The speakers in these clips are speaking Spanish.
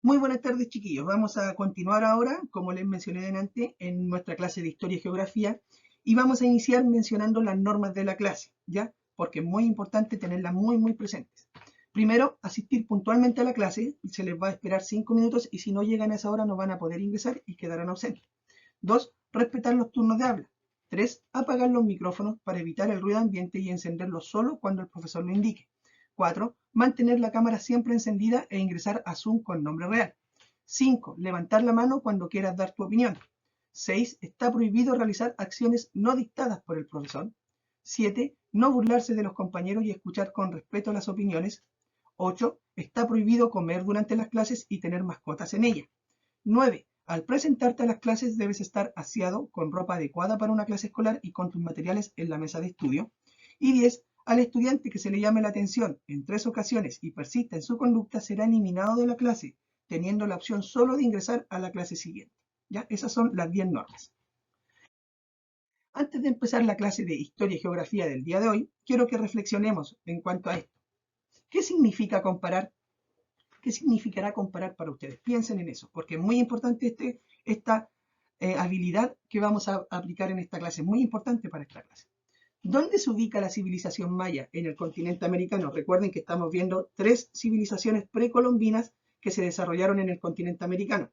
Muy buenas tardes, chiquillos. Vamos a continuar ahora, como les mencioné delante, en nuestra clase de Historia y Geografía, y vamos a iniciar mencionando las normas de la clase, ¿ya? Porque es muy importante tenerlas muy presentes. Primero, asistir puntualmente a la clase, se les va a esperar 5 minutos y si no llegan a esa hora no van a poder ingresar y quedarán ausentes. 2, respetar los turnos de habla. 3, apagar los micrófonos para evitar el ruido ambiente y encenderlos solo cuando el profesor lo indique. 4, mantener la cámara siempre encendida e ingresar a Zoom con nombre real. 5, levantar la mano cuando quieras dar tu opinión. 6, está prohibido realizar acciones no dictadas por el profesor. 7, no burlarse de los compañeros y escuchar con respeto las opiniones. 8, está prohibido comer durante las clases y tener mascotas en ellas. 9. Al presentarte a las clases debes estar aseado, con ropa adecuada para una clase escolar y con tus materiales en la mesa de estudio. Y 10. Al estudiante que se le llame la atención en 3 ocasiones y persista en su conducta será eliminado de la clase, teniendo la opción solo de ingresar a la clase siguiente. ¿Ya? Esas son las 10 normas. Antes de empezar la clase de Historia y Geografía del día de hoy, quiero que reflexionemos en cuanto a esto. ¿Qué significa comparar? ¿Qué significará comparar para ustedes? Piensen en eso, porque es muy importante esta habilidad que vamos a aplicar en esta clase, es muy importante para esta clase. ¿Dónde se ubica la civilización maya en el continente americano? Recuerden que estamos viendo 3 civilizaciones precolombinas que se desarrollaron en el continente americano.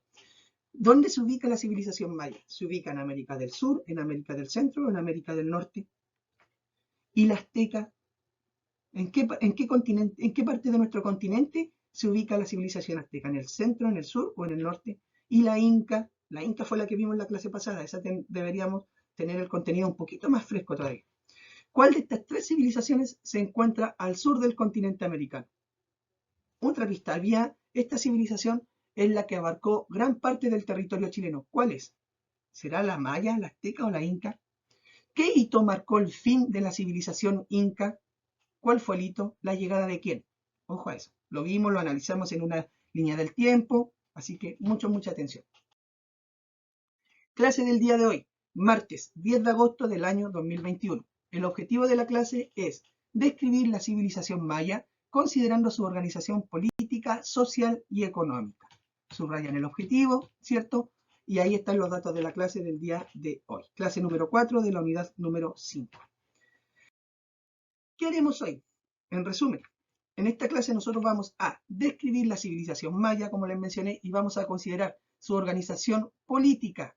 ¿Dónde se ubica la civilización maya? Se ubica en América del Sur, en América del Centro, en América del Norte. ¿Y la azteca? ¿En qué parte de nuestro continente se ubica la civilización azteca? ¿En el centro, en el sur o en el norte? Y la inca fue la que vimos en la clase pasada, esa deberíamos tener el contenido un poquito más fresco todavía. ¿Cuál de estas 3 civilizaciones se encuentra al sur del continente americano? Otra pista, esta civilización es la que abarcó gran parte del territorio chileno. ¿Cuál es? ¿Será la maya, la azteca o la inca? ¿Qué hito marcó el fin de la civilización inca? ¿Cuál fue el hito? ¿La llegada de quién? Ojo a eso. Lo vimos, lo analizamos en una línea del tiempo, así que mucha atención. Clase del día de hoy, martes 10 de agosto del año 2021. El objetivo de la clase es describir la civilización maya considerando su organización política, social y económica. Subrayan el objetivo, ¿cierto? Y ahí están los datos de la clase del día de hoy. Clase número 4 de la unidad número 5. ¿Qué haremos hoy? En resumen, en esta clase nosotros vamos a describir la civilización maya, como les mencioné, y vamos a considerar su organización política,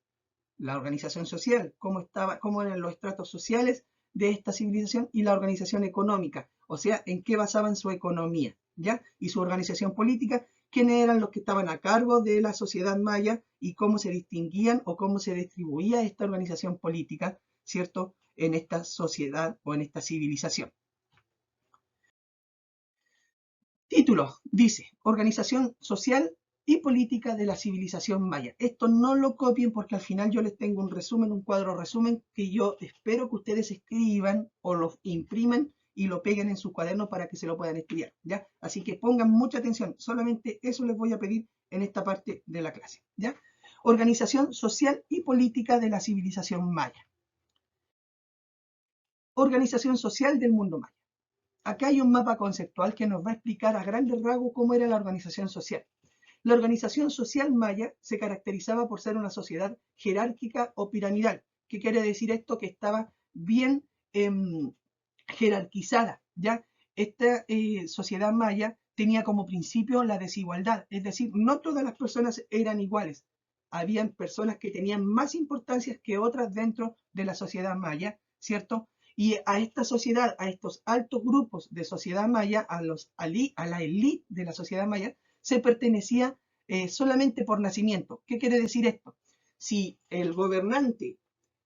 la organización social, cómo eran los estratos sociales de esta civilización y la organización económica, o sea, en qué basaban su economía, ¿ya? Y su organización política, quiénes eran los que estaban a cargo de la sociedad maya y cómo se distinguían o cómo se distribuía esta organización política, ¿cierto? En esta sociedad o en esta civilización. Título, dice, Organización Social y Política de la Civilización Maya. Esto no lo copien porque al final yo les tengo un resumen, un cuadro resumen que yo espero que ustedes escriban o lo impriman y lo peguen en su cuaderno para que se lo puedan estudiar, ¿ya? Así que pongan mucha atención, solamente eso les voy a pedir en esta parte de la clase, ¿ya? Organización Social y Política de la Civilización Maya. Organización Social del Mundo Maya. Acá hay un mapa conceptual que nos va a explicar a grandes rasgos cómo era la organización social. La organización social maya se caracterizaba por ser una sociedad jerárquica o piramidal. ¿Qué quiere decir esto? Que estaba bien jerarquizada, ¿ya? Esta sociedad maya tenía como principio la desigualdad, es decir, no todas las personas eran iguales. Habían personas que tenían más importancia que otras dentro de la sociedad maya, ¿cierto? Y a esta sociedad, a estos altos grupos de sociedad maya, a la élite de la sociedad maya, se pertenecía solamente por nacimiento. ¿Qué quiere decir esto? Si el gobernante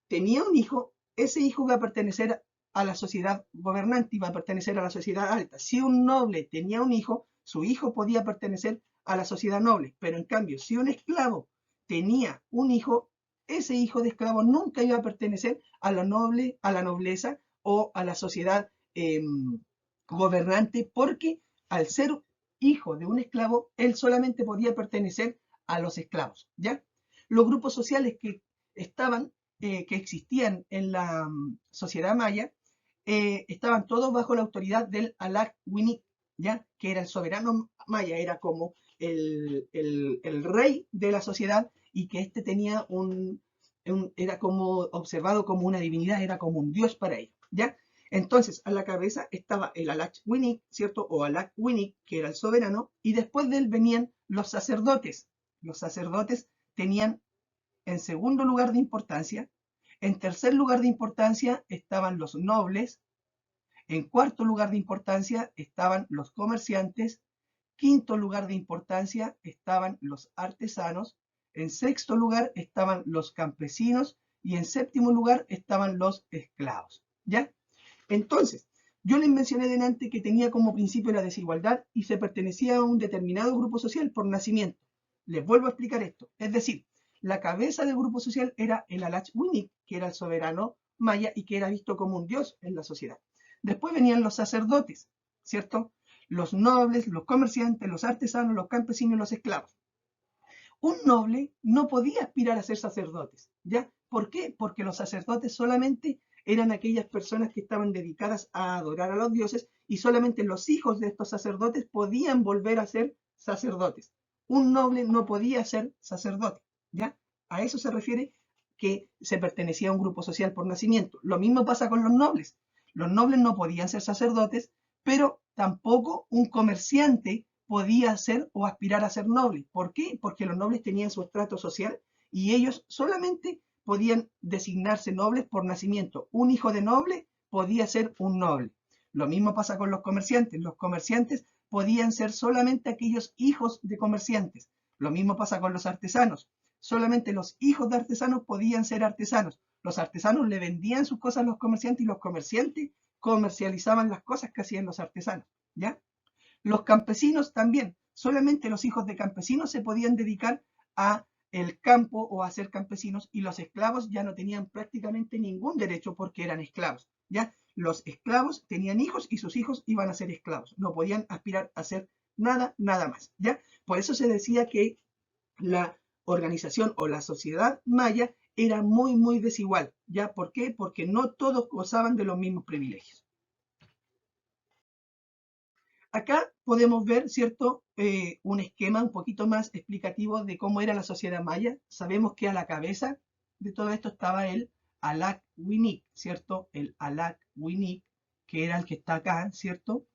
tenía un hijo, ese hijo va a pertenecer a la sociedad gobernante y va a pertenecer a la sociedad alta. Si un noble tenía un hijo, su hijo podía pertenecer a la sociedad noble. Pero en cambio, si un esclavo tenía un hijo, ese hijo de esclavo nunca iba a pertenecer a la nobleza o a la sociedad gobernante, porque al ser hijo de un esclavo, él solamente podía pertenecer a los esclavos, ¿ya? Los grupos sociales que existían en la sociedad maya, estaban todos bajo la autoridad del Alak Winik, ¿ya? Que era el soberano maya, era como el rey de la sociedad y que éste tenía era como observado como una divinidad, era como un dios para ellos, ¿ya? Entonces, a la cabeza estaba el Alach-Winik, ¿cierto? O Alach-Winik, que era el soberano, y después de él venían los sacerdotes. Los sacerdotes tenían en segundo lugar de importancia. En tercer lugar de importancia estaban los nobles. En cuarto lugar de importancia estaban los comerciantes. Quinto lugar de importancia estaban los artesanos. En sexto lugar estaban los campesinos. Y en séptimo lugar estaban los esclavos. ¿Ya? Entonces, yo les mencioné delante que tenía como principio la desigualdad y se pertenecía a un determinado grupo social por nacimiento. Les vuelvo a explicar esto. Es decir, la cabeza del grupo social era el Alach-Winik, que era el soberano maya y que era visto como un dios en la sociedad. Después venían los sacerdotes, ¿cierto? Los nobles, los comerciantes, los artesanos, los campesinos y los esclavos. Un noble no podía aspirar a ser sacerdotes, ¿ya? ¿Por qué? Porque los sacerdotes solamente eran aquellas personas que estaban dedicadas a adorar a los dioses y solamente los hijos de estos sacerdotes podían volver a ser sacerdotes. Un noble no podía ser sacerdote, ¿ya? A eso se refiere que se pertenecía a un grupo social por nacimiento. Lo mismo pasa con los nobles. Los nobles no podían ser sacerdotes, pero tampoco un comerciante podía ser o aspirar a ser noble. ¿Por qué? Porque los nobles tenían su estrato social y ellos solamente podían designarse nobles por nacimiento. Un hijo de noble podía ser un noble. Lo mismo pasa con los comerciantes. Los comerciantes podían ser solamente aquellos hijos de comerciantes. Lo mismo pasa con los artesanos. Solamente los hijos de artesanos podían ser artesanos. Los artesanos le vendían sus cosas a los comerciantes y los comerciantes comercializaban las cosas que hacían los artesanos, ¿ya? Los campesinos también, solamente los hijos de campesinos se podían dedicar a el campo o a ser campesinos y los esclavos ya no tenían prácticamente ningún derecho porque eran esclavos, ¿ya? Los esclavos tenían hijos y sus hijos iban a ser esclavos, no podían aspirar a ser nada, nada más, ¿ya? Por eso se decía que la organización o la sociedad maya era muy, muy desigual, ¿ya? ¿Por qué? Porque no todos gozaban de los mismos privilegios. Acá podemos ver, ¿cierto? Un esquema un poquito más explicativo de cómo era la sociedad maya. Sabemos que a la cabeza de todo esto estaba el Alak-Winik, ¿cierto? El Alak-Winik, que era el que está acá, ¿cierto?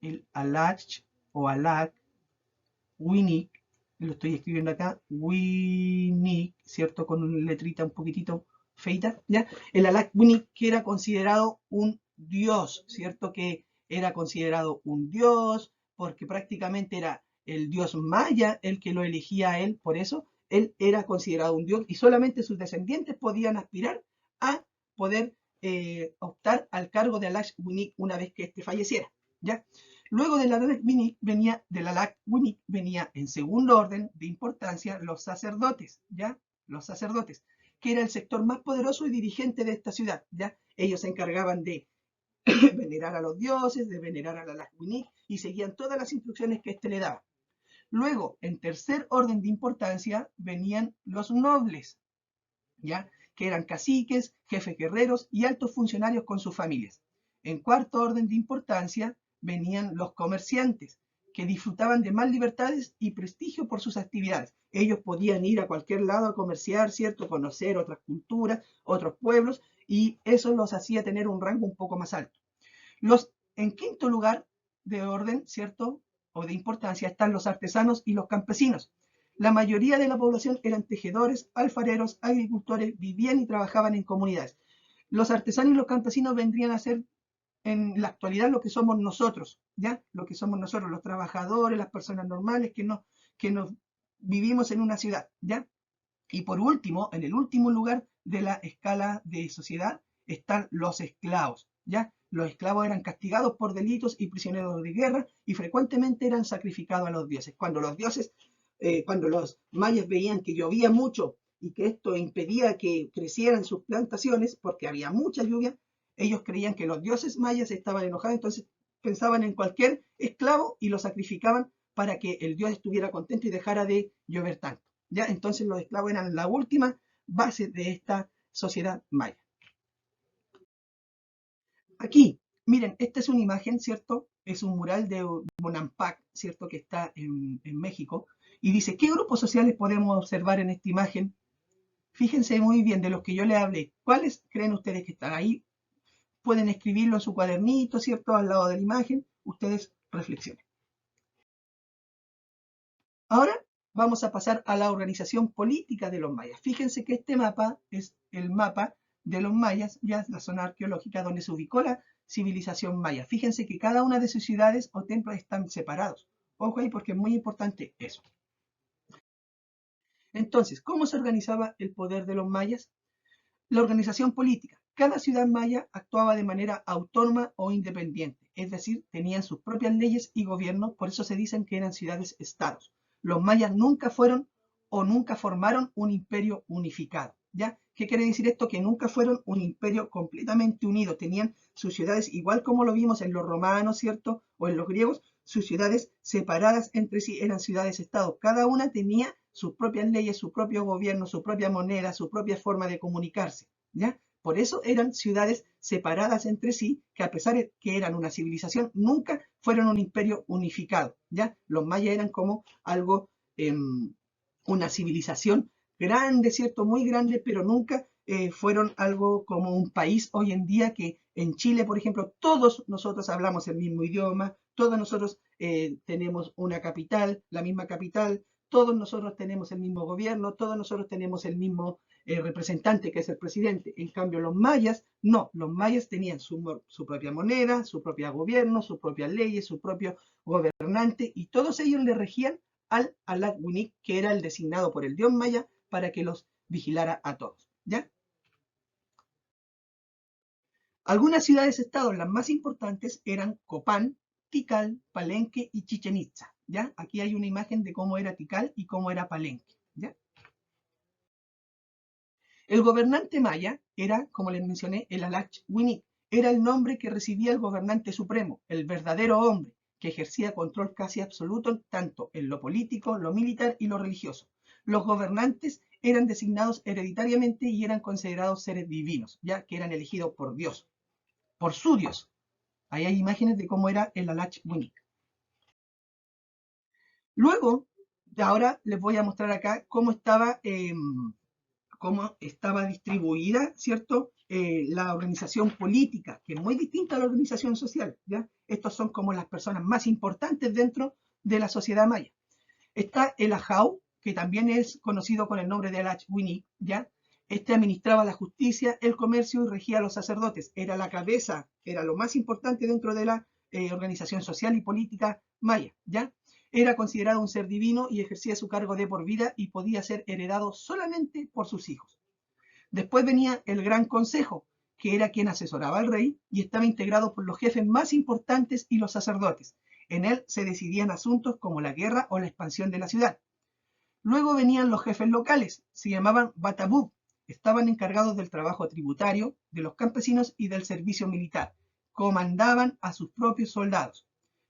El Alach o Alak-Winik, lo estoy escribiendo acá, Winik, ¿cierto? Con una letrita un poquitito feita, ¿ya? El Alak-Winik que era considerado un dios, ¿cierto? Que era considerado un dios porque prácticamente era el dios maya el que lo elegía a él, por eso él era considerado un dios y solamente sus descendientes podían aspirar a poder optar al cargo de Alak-Winik una vez que éste falleciera, ¿ya? Luego del Alak-Winik venía en segundo orden de importancia los sacerdotes, ¿ya? Los sacerdotes, que era el sector más poderoso y dirigente de esta ciudad, ¿ya? Ellos se encargaban de venerar a los dioses, de venerar al Alak-Winik y seguían todas las instrucciones que éste le daba. Luego, en tercer orden de importancia, venían los nobles, ¿ya? Que eran caciques, jefes guerreros y altos funcionarios con sus familias. En cuarto orden de importancia venían los comerciantes, que disfrutaban de más libertades y prestigio por sus actividades. Ellos podían ir a cualquier lado a comerciar, ¿cierto? Conocer otras culturas, otros pueblos, y eso los hacía tener un rango un poco más alto. En quinto lugar de orden, ¿cierto? O de importancia están los artesanos y los campesinos. La mayoría de la población eran tejedores, alfareros, agricultores, vivían y trabajaban en comunidades. Los artesanos y los campesinos vendrían a ser en la actualidad lo que somos nosotros, ¿ya? Lo que somos nosotros, los trabajadores, las personas normales que nos vivimos en una ciudad, ¿ya? Y por último, en el último lugar de la escala de sociedad están los esclavos, ¿ya? Los esclavos eran castigados por delitos y prisioneros de guerra y frecuentemente eran sacrificados a los dioses. Cuando los mayas veían que llovía mucho y que esto impedía que crecieran sus plantaciones porque había mucha lluvia, ellos creían que los dioses mayas estaban enojados, entonces pensaban en cualquier esclavo y lo sacrificaban para que el dios estuviera contento y dejara de llover tanto. ¿Ya? Entonces los esclavos eran la última base de esta sociedad maya. Aquí, Miren, esta es una imagen, ¿cierto? Es un mural de Bonampak, ¿cierto? Que está en México. Y dice, ¿qué grupos sociales podemos observar en esta imagen? Fíjense muy bien de los que yo les hablé. ¿Cuáles creen ustedes que están ahí? Pueden escribirlo en su cuadernito, ¿cierto? Al lado de la imagen. Ustedes reflexionen. Ahora vamos a pasar a la organización política de los mayas. Fíjense que este mapa es el mapa de los mayas, ya es la zona arqueológica donde se ubicó la civilización maya. Fíjense que cada una de sus ciudades o templos están separados. Ojo ahí porque es muy importante eso. Entonces, ¿cómo se organizaba el poder de los mayas? La organización política. Cada ciudad maya actuaba de manera autónoma o independiente, es decir, tenían sus propias leyes y gobiernos, por eso se dicen que eran ciudades-estados. Los mayas nunca fueron o nunca formaron un imperio unificado. ¿Ya? ¿Qué quiere decir esto? Que nunca fueron un imperio completamente unido. Tenían sus ciudades, igual como lo vimos en los romanos, ¿cierto? O en los griegos, sus ciudades separadas entre sí, eran ciudades-estados. Cada una tenía sus propias leyes, su propio gobierno, su propia moneda, su propia forma de comunicarse. ¿Ya? Por eso eran ciudades separadas entre sí, que a pesar de que eran una civilización, nunca fueron un imperio unificado. ¿Ya? Los mayas eran como algo, una civilización grande, ¿cierto? Muy grande, pero nunca fueron algo como un país hoy en día que en Chile, por ejemplo, todos nosotros hablamos el mismo idioma, todos nosotros tenemos una capital, la misma capital, todos nosotros tenemos el mismo gobierno, todos nosotros tenemos el mismo representante que es el presidente. En cambio, los mayas, no, los mayas tenían su propia moneda, su propio gobierno, sus propias leyes, su propio gobernante, y todos ellos le regían al Alak-Winik, que era el designado por el dios maya para que los vigilara a todos. ¿Ya? Algunas ciudades-estados, las más importantes, eran Copán, Tikal, Palenque y Chichen Itza. ¿Ya? Aquí hay una imagen de cómo era Tikal y cómo era Palenque. ¿Ya? El gobernante maya era, como les mencioné, el Alach-Winik. Era el nombre que recibía el gobernante supremo, el verdadero hombre, que ejercía control casi absoluto tanto en lo político, lo militar y lo religioso. Los gobernantes eran designados hereditariamente y eran considerados seres divinos, ya que eran elegidos por Dios, por su Dios. Ahí hay imágenes de cómo era el Alach-Winik. Luego, ahora les voy a mostrar acá cómo estaba distribuida, ¿cierto? La organización política, que es muy distinta a la organización social, ¿ya? Estos son como las personas más importantes dentro de la sociedad maya. Está el Ajau, que también es conocido con el nombre de Alach-Winik, ¿ya? Este administraba la justicia, el comercio y regía a los sacerdotes. Era la cabeza, era lo más importante dentro de la organización social y política maya, ¿ya? Era considerado un ser divino y ejercía su cargo de por vida y podía ser heredado solamente por sus hijos. Después venía el Gran Consejo, que era quien asesoraba al rey y estaba integrado por los jefes más importantes y los sacerdotes. En él se decidían asuntos como la guerra o la expansión de la ciudad. Luego venían los jefes locales, se llamaban Batabú, estaban encargados del trabajo tributario, de los campesinos y del servicio militar. Comandaban a sus propios soldados.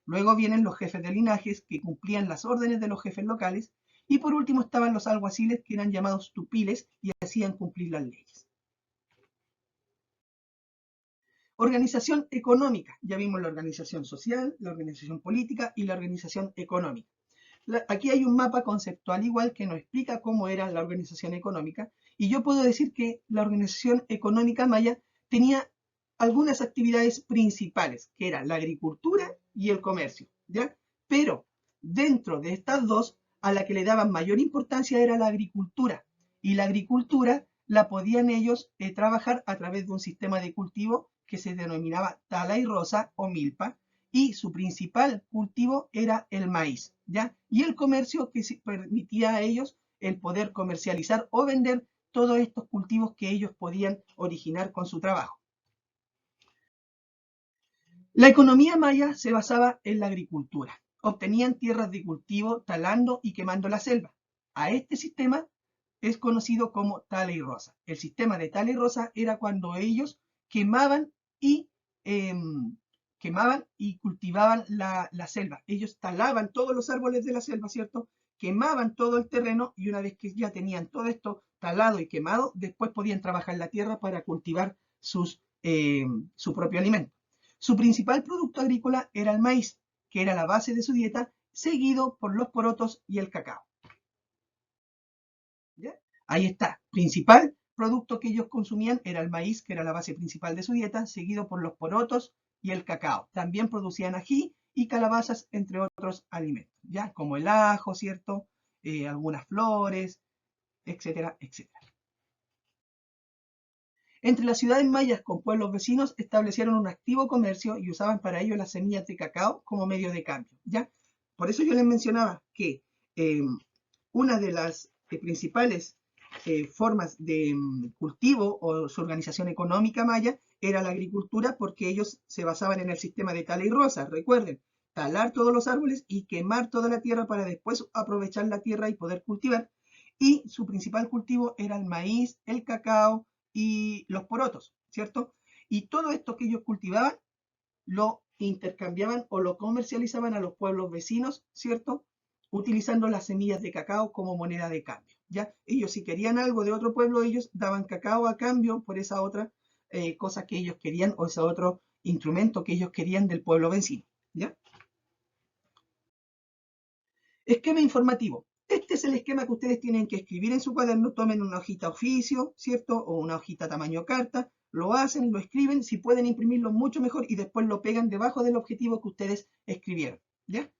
Luego vienen los jefes de linajes que cumplían las órdenes de los jefes locales. Y por último estaban los alguaciles que eran llamados tupiles y hacían cumplir las leyes. Organización económica. Ya vimos la organización social, la organización política y la organización económica. Aquí hay un mapa conceptual igual que nos explica cómo era la organización económica, y yo puedo decir que la organización económica maya tenía algunas actividades principales, que eran la agricultura y el comercio, ¿ya? Pero dentro de estas dos, a la que le daban mayor importancia era la agricultura, y la agricultura la podían ellos trabajar a través de un sistema de cultivo que se denominaba tala y rosa o milpa, y su principal cultivo era el maíz, ¿ya? Y el comercio que permitía a ellos el poder comercializar o vender todos estos cultivos que ellos podían originar con su trabajo. La economía maya se basaba en la agricultura. Obtenían tierras de cultivo talando y quemando la selva. A este sistema es conocido como tala y rosa. El sistema de tala y rosa era cuando ellos quemaban y eh, quemaban y cultivaban la selva. Ellos talaban todos los árboles de la selva, ¿cierto? Quemaban todo el terreno y una vez que ya tenían todo esto talado y quemado, después podían trabajar la tierra para cultivar su propio alimento. Su principal producto agrícola era el maíz, que era la base de su dieta, seguido por los porotos y el cacao. ¿Ya? Ahí está. Principal producto que ellos consumían era el maíz, que era la base principal de su dieta, seguido por los porotos y el cacao. También producían ají y calabazas, entre otros alimentos, ¿ya? Como el ajo, ¿cierto? Algunas flores, etcétera, etcétera. Entre las ciudades mayas con pueblos vecinos establecieron un activo comercio y usaban para ello las semillas de cacao como medio de cambio, ¿ya? Por eso yo les mencionaba que eh, una de las principales formas de cultivo o su organización económica maya era la agricultura, porque ellos se basaban en el sistema de tala y roza. Recuerden, talar todos los árboles y quemar toda la tierra para después aprovechar la tierra y poder cultivar. Y su principal cultivo era el maíz, el cacao y los porotos, ¿cierto? Y todo esto que ellos cultivaban lo intercambiaban o lo comercializaban a los pueblos vecinos, ¿cierto? Utilizando las semillas de cacao como moneda de cambio, ¿ya? Ellos, si querían algo de otro pueblo, ellos daban cacao a cambio por esa otra cosa que ellos querían, o ese otro instrumento que ellos querían del pueblo vecino, ¿ya? Esquema informativo. Este es el esquema que ustedes tienen que escribir en su cuaderno. Tomen una hojita oficio, ¿cierto? O una hojita tamaño carta. Lo hacen, lo escriben. Si pueden imprimirlo, mucho mejor. Y después lo pegan debajo del objetivo que ustedes escribieron, ¿ya?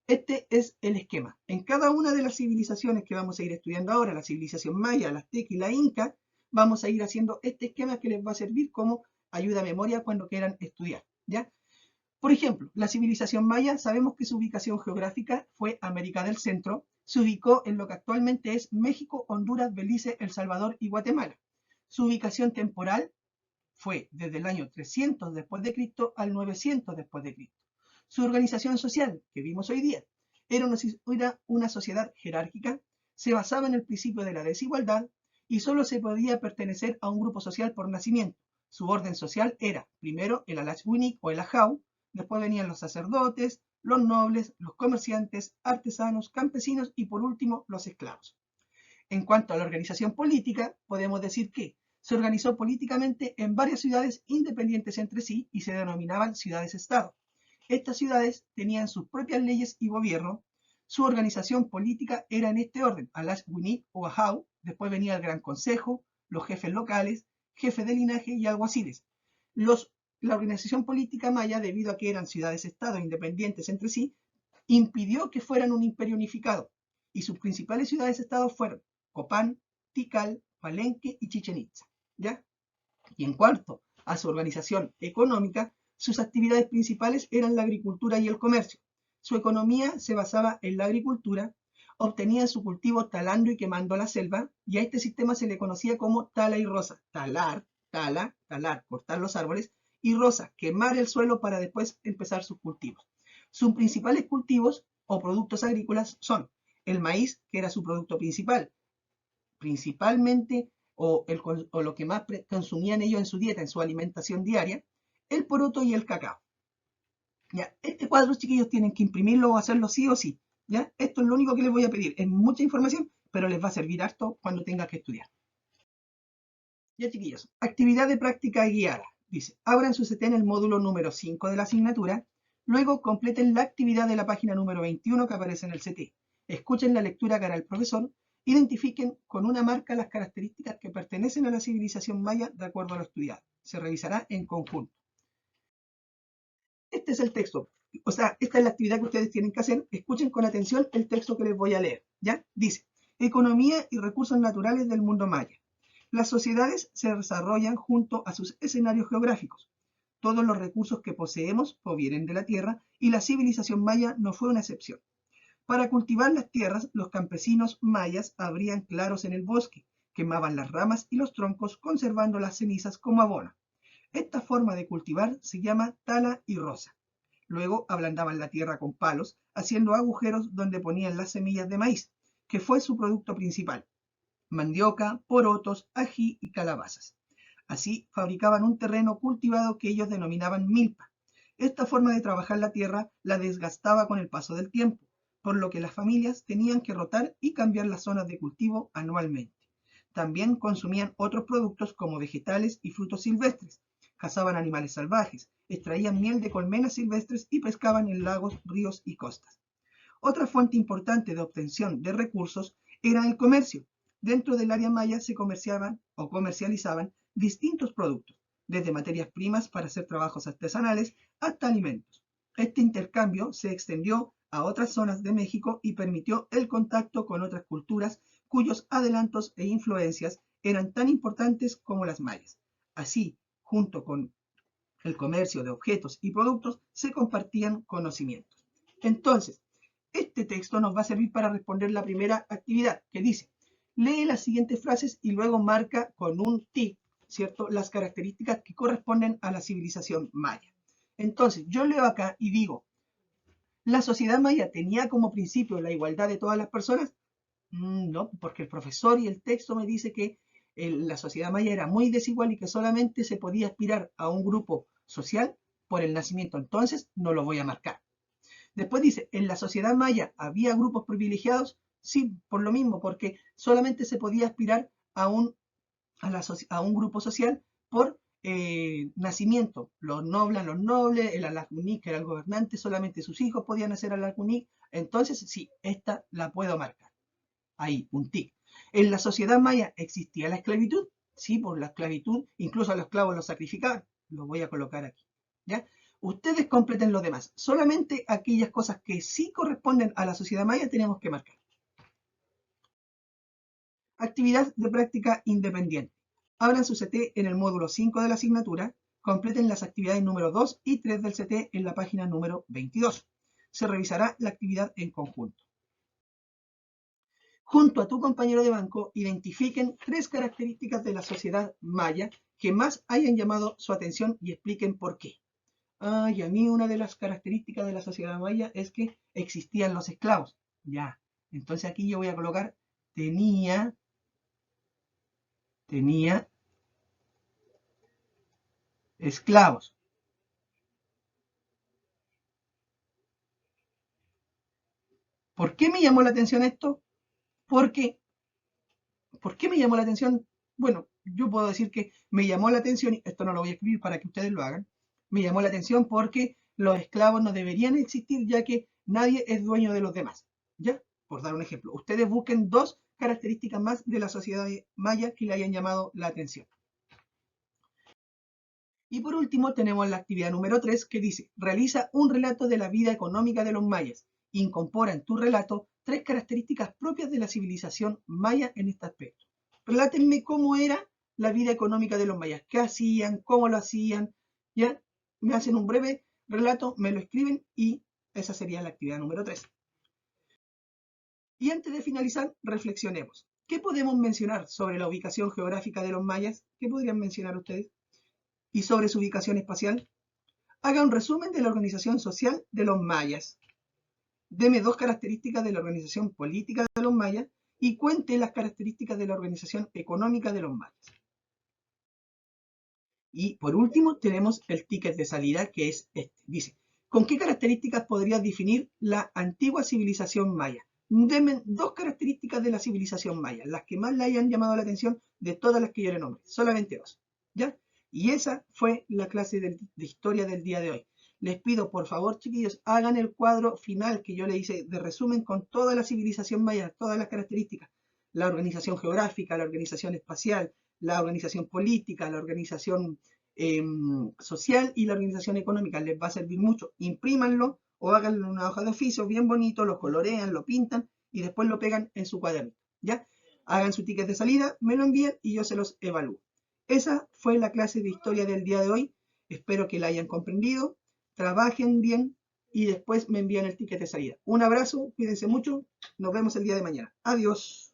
Este es el esquema. En cada una de las civilizaciones que vamos a ir estudiando ahora, la civilización maya, la azteca y la inca, vamos a ir haciendo este esquema que les va a servir como ayuda a memoria cuando quieran estudiar, ¿ya? Por ejemplo, la civilización maya, sabemos que su ubicación geográfica fue América del Centro, se ubicó en lo que actualmente es México, Honduras, Belice, El Salvador y Guatemala. Su ubicación temporal fue desde el año 300 después de Cristo al 900 después de Cristo. Su organización social, que vimos hoy día, era una sociedad jerárquica, se basaba en el principio de la desigualdad y solo se podía pertenecer a un grupo social por nacimiento. Su orden social era, primero, el alachwinik o el ajau, después venían los sacerdotes, los nobles, los comerciantes, artesanos, campesinos y por último los esclavos. En cuanto a la organización política, podemos decir que se organizó políticamente en varias ciudades independientes entre sí y se denominaban ciudades-estado. Estas ciudades tenían sus propias leyes y gobierno. Su organización política era en este orden: Alash-Winik o Ahau, después venía el Gran Consejo, los jefes locales, jefes de linaje y alguaciles. La organización política maya, debido a que eran ciudades-estado independientes entre sí, impidió que fueran un imperio unificado, y sus principales ciudades-estado fueron Copán, Tikal, Palenque y Chichen Itza, ¿ya? Y en cuanto a su organización económica, sus actividades principales eran la agricultura y el comercio. Su economía se basaba en la agricultura, obtenían su cultivo talando y quemando la selva, y a este sistema se le conocía como tala y roza. Talar, cortar los árboles, y roza, quemar el suelo para después empezar sus cultivos. Sus principales cultivos o productos agrícolas son el maíz, que era su producto principal, principalmente, o lo que más consumían ellos en su dieta, en su alimentación diaria, el poroto y el cacao. ¿Ya? Este cuadro, chiquillos, tienen que imprimirlo o hacerlo sí o sí. ¿Ya? Esto es lo único que les voy a pedir. Es mucha información, pero les va a servir harto cuando tengan que estudiar. Ya, chiquillos, actividad de práctica guiada. Dice, abran su CT en el módulo número 5 de la asignatura, luego completen la actividad de la página número 21 que aparece en el CT. Escuchen la lectura que hará el profesor, identifiquen con una marca las características que pertenecen a la civilización maya de acuerdo a lo estudiado. Se revisará en conjunto. Este es el texto, o sea, esta es la actividad que ustedes tienen que hacer. Escuchen con atención el texto que les voy a leer, ¿ya? Dice, economía y recursos naturales del mundo maya. Las sociedades se desarrollan junto a sus escenarios geográficos. Todos los recursos que poseemos provienen de la tierra y la civilización maya no fue una excepción. Para cultivar las tierras, los campesinos mayas abrían claros en el bosque, quemaban las ramas y los troncos, conservando las cenizas como abono. Esta forma de cultivar se llama tala y roza. Luego ablandaban la tierra con palos, haciendo agujeros donde ponían las semillas de maíz, que fue su producto principal: mandioca, porotos, ají y calabazas. Así fabricaban un terreno cultivado que ellos denominaban milpa. Esta forma de trabajar la tierra la desgastaba con el paso del tiempo, por lo que las familias tenían que rotar y cambiar las zonas de cultivo anualmente. También consumían otros productos como vegetales y frutos silvestres, cazaban animales salvajes, extraían miel de colmenas silvestres y pescaban en lagos, ríos y costas. Otra fuente importante de obtención de recursos era el comercio. Dentro del área maya se comerciaban o comercializaban distintos productos, desde materias primas para hacer trabajos artesanales hasta alimentos. Este intercambio se extendió a otras zonas de México y permitió el contacto con otras culturas cuyos adelantos e influencias eran tan importantes como las mayas. Así, junto con el comercio de objetos y productos, se compartían conocimientos. Entonces, este texto nos va a servir para responder la primera actividad, que dice, lee las siguientes frases y luego marca con un tic, ¿cierto?, las características que corresponden a la civilización maya. Entonces, yo leo acá y digo, ¿la sociedad maya tenía como principio la igualdad de todas las personas? No, porque el profesor y el texto me dice que la sociedad maya era muy desigual y que solamente se podía aspirar a un grupo social por el nacimiento. Entonces, no lo voy a marcar. Después dice, ¿en la sociedad maya había grupos privilegiados? Sí, por lo mismo, porque solamente se podía aspirar a un grupo social por nacimiento. Los nobles, el Alacunic, que era el gobernante, solamente sus hijos podían hacer Alacunic. Entonces, sí, esta la puedo marcar. Ahí, un tic. ¿En la sociedad maya existía la esclavitud? Sí, por la esclavitud, incluso a los esclavos los sacrificaban. Lo voy a colocar aquí. ¿Ya? Ustedes completen los demás. Solamente aquellas cosas que sí corresponden a la sociedad maya tenemos que marcar. Actividad de práctica independiente. Abran su CT en el módulo 5 de la asignatura. Completen las actividades número 2 y 3 del CT en la página número 22. Se revisará la actividad en conjunto. Junto a tu compañero de banco, identifiquen 3 características de la sociedad maya que más hayan llamado su atención y expliquen por qué. Y a mí una de las características de la sociedad maya es que existían los esclavos. Ya, entonces aquí yo voy a colocar tenía esclavos. ¿Por qué me llamó la atención esto? Porque, ¿por qué me llamó la atención? Bueno, yo puedo decir que me llamó la atención, y esto no lo voy a escribir para que ustedes lo hagan, me llamó la atención porque los esclavos no deberían existir ya que nadie es dueño de los demás. ¿Ya? Por dar un ejemplo, ustedes busquen 2 características más de la sociedad maya que le hayan llamado la atención. Y por último tenemos la actividad número 3 que dice, realiza un relato de la vida económica de los mayas. Incorpora en tu relato 3 características propias de la civilización maya en este aspecto. Relátenme cómo era la vida económica de los mayas, qué hacían, cómo lo hacían, ¿ya? Me hacen un breve relato, me lo escriben y esa sería la actividad número 3. Y antes de finalizar, reflexionemos. ¿Qué podemos mencionar sobre la ubicación geográfica de los mayas? ¿Qué podrían mencionar ustedes? Y sobre su ubicación espacial. Haga un resumen de la organización social de los mayas. Deme 2 características de la organización política de los mayas y cuente las características de la organización económica de los mayas. Y por último tenemos el ticket de salida que es este. Dice, ¿con qué características podrías definir la antigua civilización maya? Deme 2 características de la civilización maya, las que más le hayan llamado la atención de todas las que yo le nombré, solamente 2. ¿Ya? Y esa fue la clase de historia del día de hoy. Les pido, por favor, chiquillos, hagan el cuadro final que yo le hice de resumen con toda la civilización maya, todas las características. La organización geográfica, la organización espacial, la organización política, la organización social y la organización económica. Les va a servir mucho. Imprímanlo o háganlo en una hoja de oficio bien bonito, lo colorean, lo pintan y después lo pegan en su cuaderno. ¿Ya? Hagan su ticket de salida, me lo envían y yo se los evalúo. Esa fue la clase de historia del día de hoy. Espero que la hayan comprendido. Trabajen bien y después me envían el ticket de salida. Un abrazo, cuídense mucho. Nos vemos el día de mañana. Adiós.